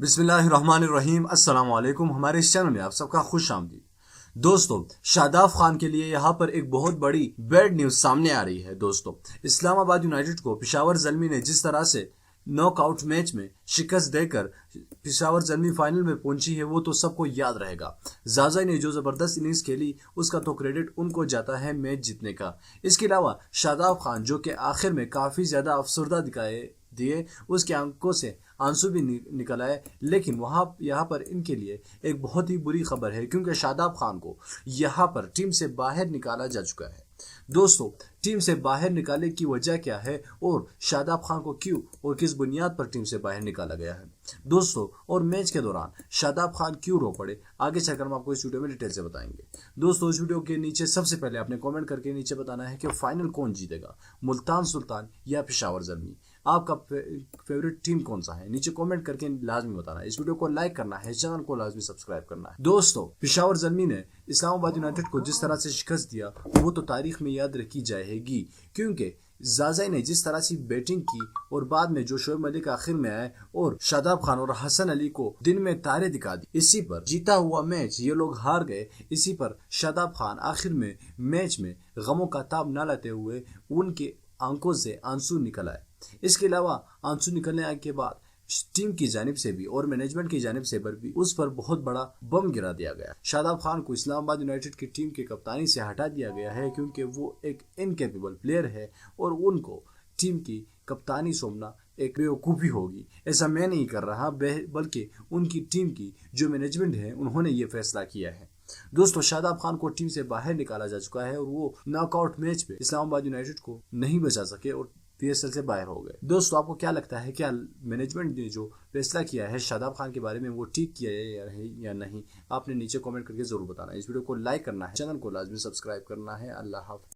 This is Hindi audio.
बिस्मिल्लाहिर्रहमानिर्रहीम अस्सलाम वालेकुम। हमारे इस चैनल में आप सबका खुश आमदीद। दोस्तों, शादाब खान के लिए यहाँ पर एक बहुत बड़ी बैड न्यूज सामने आ रही है। दोस्तों, इस्लामाबाद यूनाइटेड को पेशावर ज़ल्मी ने जिस तरह से नॉकआउट मैच में शिकस्त देकर पेशावर ज़ल्मी फाइनल में पहुंची है, वो तो सबको याद रहेगा। जाजा ने जो जबरदस्त इनिंग्स खेली, उसका तो क्रेडिट उनको जाता है मैच जीतने का। इसके अलावा शादाब खान, जो कि आखिर में काफी ज्यादा अफसरदा दिखाए दिए, उसके आंखों से आंसू भी निकल आए। लेकिन यहाँ पर इनके लिए एक बहुत ही बुरी खबर है, क्योंकि शादाब खान को यहाँ पर टीम से बाहर निकाला जा चुका है। दोस्तों, टीम से बाहर निकाले की वजह क्या है और शादाब खान को क्यों और किस बुनियाद पर टीम से बाहर निकाला गया है दोस्तों, और मैच के दौरान शादाब खान क्यों रो पड़े, आगे चलकर हम आपको इस वीडियो में डिटेल से बताएंगे। दोस्तों, इस वीडियो के नीचे सबसे पहले आपने कमेंट करके नीचे बताना है कि फाइनल कौन जीतेगा, मुल्तान सुल्तान या पेशावर ज़ल्मी। आपका फेवरेट टीम कौन सा है, नीचे कमेंट करके लाजमी बताना है। इस वीडियो को लाइक करना है, चैनल को लाजमी सब्सक्राइब करना है। दोस्तों, पेशावर ज़ल्मी ने इस्लामाबाद यूनाइटेड को जिस तरह से शिकस्त दिया, वो तो तारीख में याद रखी जाएगी, क्योंकि जाजा ने जिस तरह से बैटिंग की और बाद में जो शोएब मलिक आखिर में आए और शादाब खान और हसन अली को दिन में तारे दिखा दी। इसी पर जीता हुआ मैच ये लोग हार गए। इसी पर शादाब खान आखिर में मैच में गमों का ताब न लाते हुए उनके आंखों से आंसू निकल आए। इसके अलावा आंसू निकलने के बाद टीम की जानिब से भी और मैनेजमेंट की जानिब से भी उस पर बहुत बड़ा बम गिरा दिया गया। शादाब खान को इस्लामाबाद यूनाइटेड की टीम की कप्तानी से हटा दिया गया है, क्योंकि वो एक इनकेपेबल प्लेयर है और उनको टीम की कप्तानी सौंपना एक बेवकूफ़ी होगी। ऐसा मैं नहीं कर रहा, बल्कि उनकी टीम की जो मैनेजमेंट है, उन्होंने ये फैसला किया है। दोस्तों, शादाब खान को टीम से बाहर निकाला जा चुका है और वो नॉकआउट मैच में इस्लामाबाद यूनाइटेड को नहीं बचा सके और पीएसएल से बाहर हो गए। दोस्तों, आपको क्या लगता है, क्या मैनेजमेंट ने जो फैसला किया है शादाब खान के बारे में, वो ठीक किया है या नहीं? आपने नीचे कमेंट करके जरूर बताना है। इस वीडियो को लाइक करना है, चैनल को लाजमी सब्सक्राइब करना है। अल्लाह हाफ़िज़।